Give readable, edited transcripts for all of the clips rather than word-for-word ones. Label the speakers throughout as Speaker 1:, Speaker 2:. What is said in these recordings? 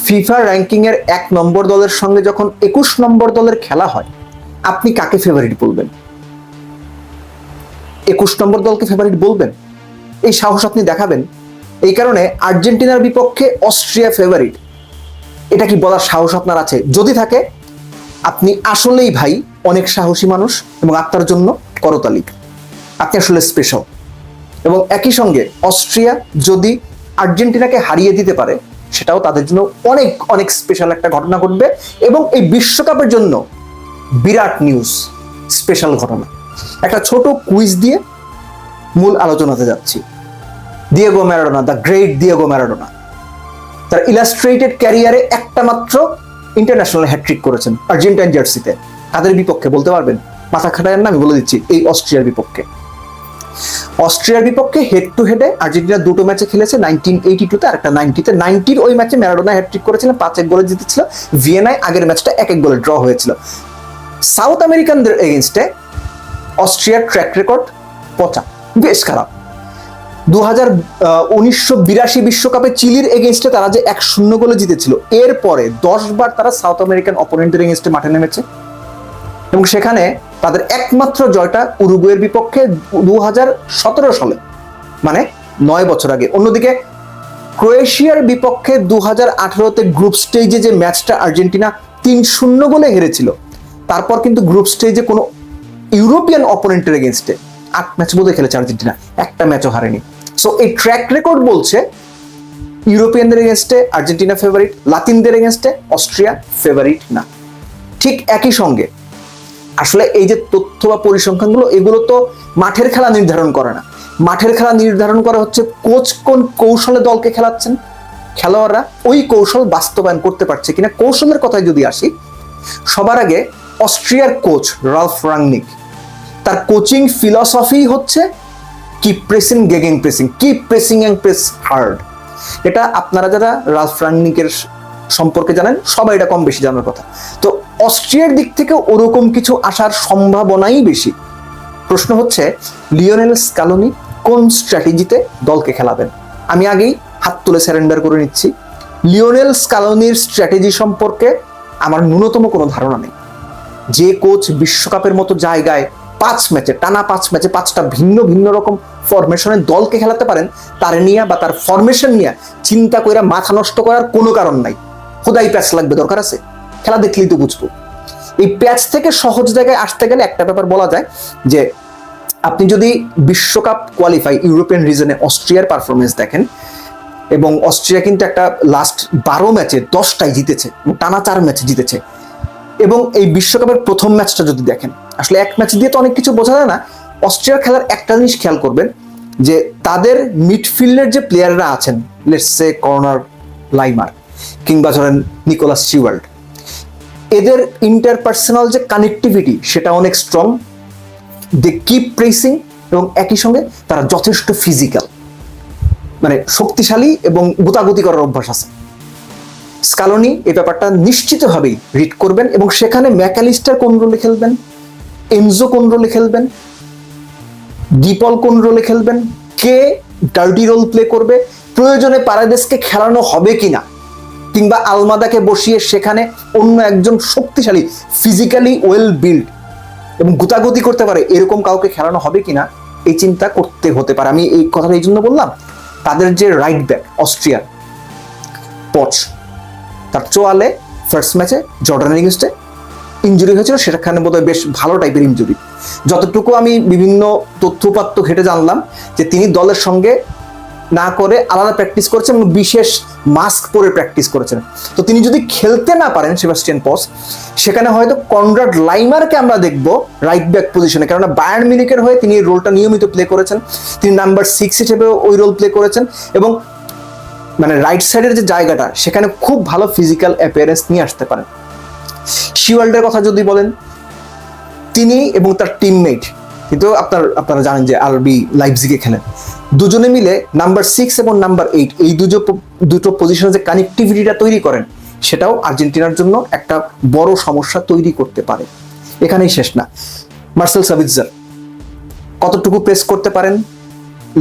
Speaker 1: FIFA ranking এর 1 নম্বর দলের সঙ্গে যখন 21 নম্বর দলের খেলা হয়, আপনি কাকে ফেভারিট বলবেন? 21 নম্বর দলকে ফেভারিট বলবেন? এই সাহস আপনি দেখাবেন? এই কারণে আর্জেন্টিনার বিপক্ষে অস্ট্রিয়া ফেভারিট, এটা কি বলার সাহস আপনার আছে? যদি থাকে, আপনি আসলেই ভাই অনেক সাহসী মানুষ এবং আপনার জন্য করতালি। আপনি আসলে স্পেশাল। এবং একই সঙ্গে অস্ট্রিয়া যদি আর্জেন্টিনাকে হারিয়ে দিতে পারে, সেটাও তাদের জন্য অনেক অনেক স্পেশাল একটা ঘটনা ঘটবে এবং এই বিশ্বকাপের জন্য বিরাট নিউজ, স্পেশাল ঘটনা। একটা ছোট কুইজ দিয়ে মূল আলোচনাতে যাচ্ছি। Diego Maradona, the great Diego Maradona, তার ইলাস্ট্রেটেড ক্যারিয়ারে একটা মাত্র ইন্টারন্যাশনাল হ্যাট্রিক করেছেন আর্জেন্টাইন জার্সিতে। তাদের বিপক্ষে বলতে পারবেন? মাথা খাটায়েন না, আমি বলে দিচ্ছি, এই অস্ট্রিয়ার বিপক্ষে। অস্ট্রিয়ার বিপক্ষে হেড টু হেডে আর্জেন্টিনা দুটো ম্যাচে খেলেছে, 1982-তে আর একটা 90-তে। 90-র ওই ম্যাচে ম্যারাডোনা হ্যাট্রিক করেছিলেন, 5-1 গোলে জিতেছিল। ভিয়েনায় আগের ম্যাচটা 1-1 গোলে ড্র হয়েছিল। সাউথ আমেরিকানদের এগেইনস্টে অস্ট্রিয়ার ট্র্যাক রেকর্ড পচা, বেশ খারাপ। 1982 বিশ্বকাপে চিলির এগেইনস্টে তারা যে 1-0 গোলে জিতেছিল, এরপরে 10 বার তারা সাউথ আমেরিকান অপোনেন্টের এগেইনস্টে মাঠে নেমেছে এবং সেখানে তাদের একমাত্র জয়টা উরুগুয়ের বিপক্ষে 2017 সালে, মানে 9 বছর আগে। অন্যদিকে ক্রোয়েশিয়ার বিপক্ষে 2018-তে গ্রুপ স্টেজে যে ম্যাচটা আর্জেন্টিনা 3-0 গোলে হেরেছিল, তারপর কিন্তু গ্রুপ স্টেজে কোনো ইউরোপিয়ান অপোনেন্টের এগেইনস্টে 8 ম্যাচ বোধহয় খেলেছে আর্জেন্টিনা, একটা ম্যাচও হারেনি। সো এই ট্র্যাক রেকর্ড বলছে ইউরোপিয়ানদের এগেইনস্টে আর্জেন্টিনা ফেভারিট, লাতিনদের এগেইনস্টে অস্ট্রিয়া ফেভারিট না। ঠিক একই সঙ্গে আসলে এই যে তথ্য বা পরিসংখ্যানগুলো, এগুলো তো মাঠের খেলা নির্ধারণ করে না। মাঠের খেলা নির্ধারণ করা হচ্ছে কোচ কোন কৌশলে দলকে খেলাচ্ছেন, খেলোয়াড়রা ওই কৌশল বাস্তবায়ন করতে পারছে কিনা। কৌশলের কথায় যদি আসি, সবার আগে অস্ট্রিয়ার কোচ রালফ রাংনিক, তার কোচিং ফিলসফি হচ্ছে keep pressing, gegen pressing, keep pressing and press hard. এটা আপনারা যারা রালফ রাংনিকের সম্পর্কে জানেন, সবাই এটা কম বেশি জানার কথা। তো অস্ট্রিয়ার দিক থেকে ওরকম কিছু আসার সম্ভাবনাই বেশি। প্রশ্ন হচ্ছে লিওনেল স্কালোনি কোন স্ট্র্যাটেজিতে দলকে খেলাবেন। আমি আগেই হাত তুলে সারেন্ডার করে নিচ্ছি, লিওনেল স্কালোনির স্ট্র্যাটেজি সম্পর্কে আমার ন্যূনতম কোনো ধারণা নেই। যে কোচ বিশ্বকাপের মতো জায়গায় 5 ম্যাচে টানা 5 ম্যাচে 5টা ভিন্ন ভিন্ন রকম ফরমেশনে দলকে খেলাতে পারেন, তার নিয়ে বা তার ফরমেশন নিয়ে চিন্তা করে মাথা নষ্ট করার কোনো কারণ নাই। খোদাই প্যাচ লাগবে, দরকার আছে? খেলা দেখলেই তো বুঝবো। এই প্যাচ থেকে সহজ জায়গায় আসতে গেলে একটা ব্যাপার বলা যায় যে, আপনি যদি বিশ্বকাপ কোয়ালিফাই ইউরোপিয়ান রিজনে অস্ট্রিয়ার পারফরমেন্স দেখেন, এবং অস্ট্রিয়া কিন্তু একটা লাস্ট 12 ম্যাচে 10টাই জিতেছে, টানা 4 ম্যাচে জিতেছে। এবং এই বিশ্বকাপের প্রথম ম্যাচটা যদি দেখেন, আসলে এক ম্যাচ দিয়ে তো অনেক কিছু বোঝা যায় না। অস্ট্রিয়ার খেলার একটা জিনিস খেয়াল করবেন, যে তাদের মিডফিল্ডের যে প্লেয়াররা আছেন, লেটস সে কর্নার লাইমার কিংবা ধরেন নিকোলাস শিওয়াল্ড, এদের ইন্টারপার্সোনাল যে কানেক্টিভিটি সেটা অনেক স্ট্রং। দে কিপ প্রেসিং এবং একই সঙ্গে তারা যথেষ্ট ফিজিক্যাল, মানে শক্তিশালী এবং গুতাগুতি করার অভ্যাস আছে। স্কালোনি এই ব্যাপারটা নিশ্চিতভাবেই রিড করবেন এবং সেখানে ম্যাকালিস্টার কোন রোলে খেলবেন, এনজো কোন রোলে খেলবেন, ডিপল কোন রোলে খেলবেন, কে ডার্টি রোল প্লে করবে, প্রয়োজনে পারাদেসকে খেলানো হবে কিনা, কিংবা আলমাদাকে বসিয়ে সেখানে অন্য একজন শক্তিশালী, ফিজিক্যালি ওয়েল বিল্ড এবং গুতাগুতি করতে পারে এরকম কাউকে খেলানো হবে কিনা, এই চিন্তা করতে হতে পারে। আমি এই কথাটা এই জন্য বললাম, তাদের যে রাইট ব্যাক অস্ট্রিয়ার পচ, তার চোয়ালে ফার্স্ট ম্যাচে জর্ডানের এগেইনস্টে ইনজুরি হয়েছিল, সেখানে বোধহয় বেশ ভালো টাইপের ইনজুরি। যতটুকু আমি বিভিন্ন তথ্যপাত্য ঘেটে জানলাম যে তিনি দলের সঙ্গে না করে আলাদা প্র্যাকটিস করেছেন এবং বিশেষ মাস্ক পরে প্র্যাকটিস করেছেন। তো তিনি যদি খেলতে না পারেন সেবাস্টিয়ান পস, সেখানে হয়তো কনরাড লাইমারকে আমরা দেখব রাইট ব্যাক পজিশনে, কেননা বায়ার্ন মিউনিখের হয়ে তিনি এই রোলটা নিয়মিত প্লে করেছেন। তিনি নাম্বার 6 হিসেবে ওই রোল প্লে করেছেন এবং মানে রাইট সাইডের যে জায়গাটা, সেখানে খুব ভালো ফিজিক্যাল অ্যাপিয়ারেন্স নিয়ে আসতে পারেন। শিওয়াল্ডের কথা যদি বলেন, তিনি এবং তার টিমমেট, কিন্তু আপনারা জানেন যে আরবি লাইপজিগে খেলেন, দুজনে মিলে নাম্বার 6 এবং নাম্বার 8 এই দুটো পজিশনে যে কানেক্টিভিটিটা তৈরি করেন, সেটাও আর্জেন্টিনার জন্য একটা বড় সমস্যা তৈরি করতে পারে। এখানেই শেষ না, মার্সেল সাবিৎজার কতটুকু প্রেস করতে পারেন,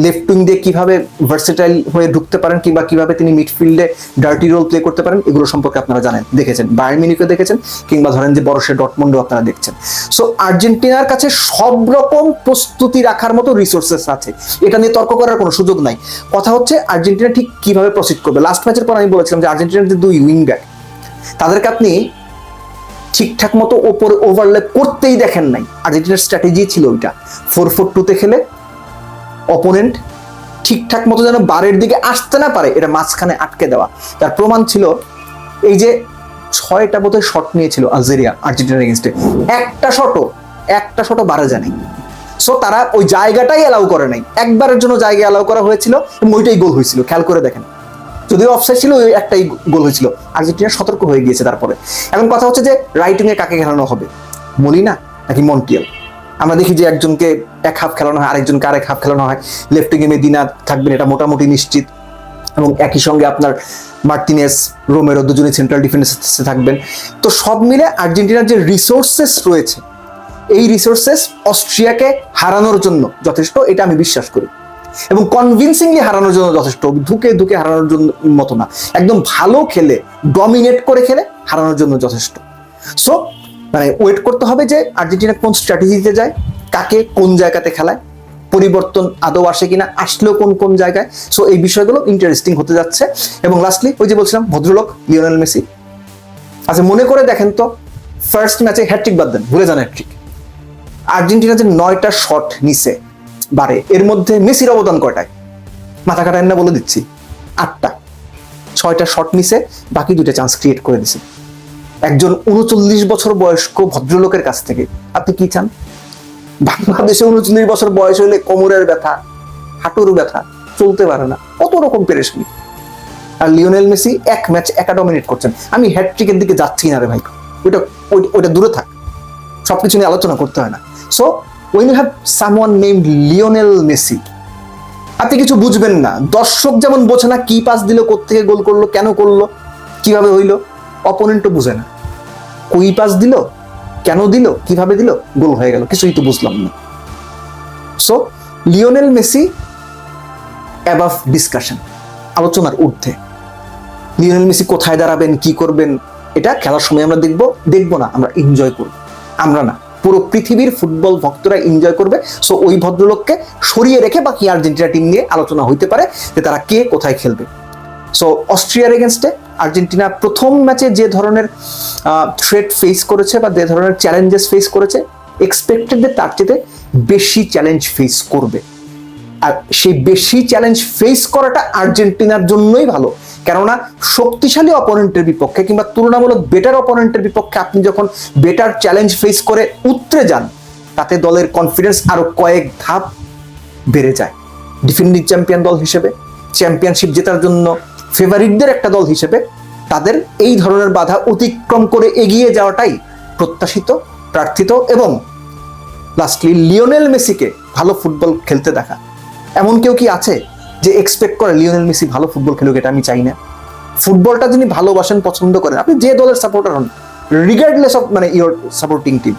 Speaker 1: লেফট উইং দিয়ে কিভাবে ভার্সেটাইল হয়ে ঢুকতে পারেন কিংবা কিভাবে তিনি মিডফিল্ডে ডার্টি রোল প্লে করতে পারেন, এগুলো সম্পর্কে আপনারা জানেন, দেখেছেন, বায়ার্ন মিউনিখে দেখেছেন, কিংবা ধরেন যে বরুসিয়া ডর্টমুন্ডও আপনারা দেখছেন। সো আর্জেন্টিনার কাছে সব রকম প্রস্তুতি রাখার মতো রিসোর্সেস আছে, এটা নিয়ে তর্ক করার কোনো সুযোগ নাই। কথা হচ্ছে আর্জেন্টিনা ঠিক কিভাবে প্রসিড করবে। লাস্ট ম্যাচের পর আমি বলেছিলাম যে আর্জেন্টিনার যে দুই উইং ব্যাক, তাদেরকে আপনি ঠিকঠাক মতো ওপরে ওভারল্যাপ করতেই দেখেন নাই। আর্জেন্টিনার স্ট্র্যাটেজি ছিল ওইটা 4-4-2-তে খেলে অপোনেন্ট ঠিকঠাক মতো যেন বারের দিকে আসতে না পারে, এটা মাঝখানে আটকে দেওয়া। তার প্রমাণ ছিল এই যে 6টা বোধহয় শট নিয়েছিল আলজেরিয়া আর্জেন্টিনার এগেইনস্টে, একটা শটও বারে যায় নাই। সো তারা ওই জায়গাটাই অ্যালাউ করে নাই, একবারের জন্য জায়গা অ্যালাউ করা হয়েছিল এবং ওইটাই গোল হয়েছিল। খেয়াল করে দেখেন, যদিও অফসাইড ছিল ওই একটাই গোল হয়েছিল। আর্জেন্টিনা সতর্ক হয়ে গিয়েছে তারপরে। এখন কথা হচ্ছে যে রাইট উইংয়ে কাকে খেলানো হবে, মলিনা নাকি মন্টিয়েল? আমরা দেখি যে একজনকে এক হাফ খেলানো হয়, আরেকজনকে আরেক হাফ খেলানো হয়। লেফট উইংয়ে মেদিনা থাকবেন, এটা মোটামুটি নিশ্চিত, এবং একই সঙ্গে আপনার মার্টিনেস, রোমেরো দুজনে সেন্ট্রাল ডিফেন্সে থাকবেন। তো সব মিলে আর্জেন্টিনার যে রিসোর্সেস রয়েছে, এই রিসোর্সেস অস্ট্রিয়াকে হারানোর জন্য যথেষ্ট, এটা আমি বিশ্বাস করি, এবং কনভিনসিংলি হারানোর জন্য যথেষ্ট, ধুকে ধুকে হারানোর জন্য মতো না, একদম ভালো খেলে ডমিনেট করে খেলে হারানোর জন্য যথেষ্ট। সো মানে ওয়েট করতে হবে যে আর্জেন্টিনা কোন স্ট্র্যাটেজিতে যায়, কাকে কোন জায়গাতে খেলায়, পরিবর্তন আদৌ আসে কিনা, আসলেও কোন কোন জায়গায়। সো এই বিষয়গুলো ইন্টারেস্টিং হতে যাচ্ছে। এবং লাস্টলি ওই যে বলছিলাম ভদ্রলোক লিওনেল মেসি, আচ্ছা মনে করে দেখেন তো, ফার্স্ট ম্যাচে হ্যাটট্রিক বাদ দেন, ভুলে যান হ্যাটট্রিক, আর্জেন্টিনা যে 9টা শট নিছে বারে, এর মধ্যে মেসির অবদান কয়টায়? মাথা কাটায় না বলে দিচ্ছি, 8টা। 6টা শট নিছে, বাকি 2টা চান্স ক্রিয়েট করে দিছে একজন 39 বছর বয়স্ক ভদ্রলোকের কাছ থেকে। আপনি কি চান? বাংলাদেশে 39 বছর বয়স হলে কোমরের ব্যথা, হাঁটুর ব্যথা, চলতে পারে না, কত রকম পেরেশানি। আর লিওনেল মেসি এক ম্যাচ একা ডমিনেট করছেন। আমি হ্যাটট্রিকের দিকে যাচ্ছি না রে ভাই, ওইটা দূরে থাক, সবকিছু নিয়ে আলোচনা করতে হয় না। So when you have someone named Lionel Messi, আপনি কিছু বুঝবেন না। দর্শক যেমন বোঝে না কি পাস দিল, কোত্থেকে গোল করলো, কেন করলো, কিভাবে হইলো, অপোনেন্টও বুঝে না কই পাস দিল, কেন দিল, কিভাবে দিল, গোল হয়ে গেল, কিছুই তো বুঝলাম না। So Lionel Messi above discussion, আলোচনার ঊর্ধ্বে। লিওনেল মেসি কোথায় দাঁড়াবেন, কি করবেন, এটা খেলার সময় আমরা দেখবো না, আমরা এনজয় করব। আমরা না, পুরো পৃথিবীর ফুটবল ভক্তরা এনজয় করবে। সো ওই ভদ্রলোককে সরিয়ে রেখে বাকি আর্জেন্টিনা টিম নিয়ে আলোচনা হইতে পারে যে তারা কে কোথায় খেলবে। সো অস্ট্রিয়ার এগেনস্টে আর্জেন্টিনা প্রথম ম্যাচে যে ধরনের থ্রেট ফেস করেছে বা যে ধরনের চ্যালেঞ্জেস ফেস করেছে, এক্সপেক্টেড তার চেয়ে বেশি চ্যালেঞ্জ ফেস করবে। আর সেই বেশি চ্যালেঞ্জ ফেস করাটা আর্জেন্টিনার জন্যই ভালো, কেননা শক্তিশালী অপোনেন্টের বিপক্ষে কিংবা তুলনামূলক বেটার অপোনেন্টের বিপক্ষে আপনি যখন বেটার চ্যালেঞ্জ ফেস করে উতরে যান, তাতে দলের কনফিডেন্স আরো কয়েক ধাপ বেড়ে যায়। ডিফেন্ডিং চ্যাম্পিয়ন দল হিসেবে, চ্যাম্পিয়নশিপ জেতার জন্য ফেভারিটদের একটা দল হিসেবে তাদের এই ধরনের বাধা অতিক্রম করে এগিয়ে যাওয়াটাই প্রত্যাশিত, প্রার্থিত। এবং লাস্টলি লিওনেল মেসিকে ভালো ফুটবল খেলতে দেখা, এমন কেউ কি আছে যে এক্সপেক্ট করে লিওনেল মেসি ভালো ফুটবল খেলুক? এটা আমি চাই না। ফুটবলটা যিনি ভালোবাসেন, পছন্দ করেন, আপনি যে দলের সাপোর্টার হন, রিগার্ডলেস অফ মানে ইওর সাপোর্টিং টিম,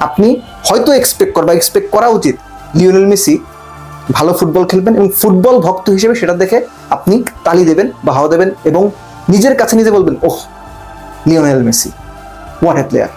Speaker 1: আপনি হয়তো এক্সপেক্ট করা উচিত লিওনেল মেসি ভালো ফুটবল খেলবেন, এবং ফুটবল ভক্ত হিসেবে সেটা দেখে আপনি তালি দেবেন, বাহাও দেবেন, এবং নিজের কাছে নিজে বলবেন, oh Lionel Messi, what a player.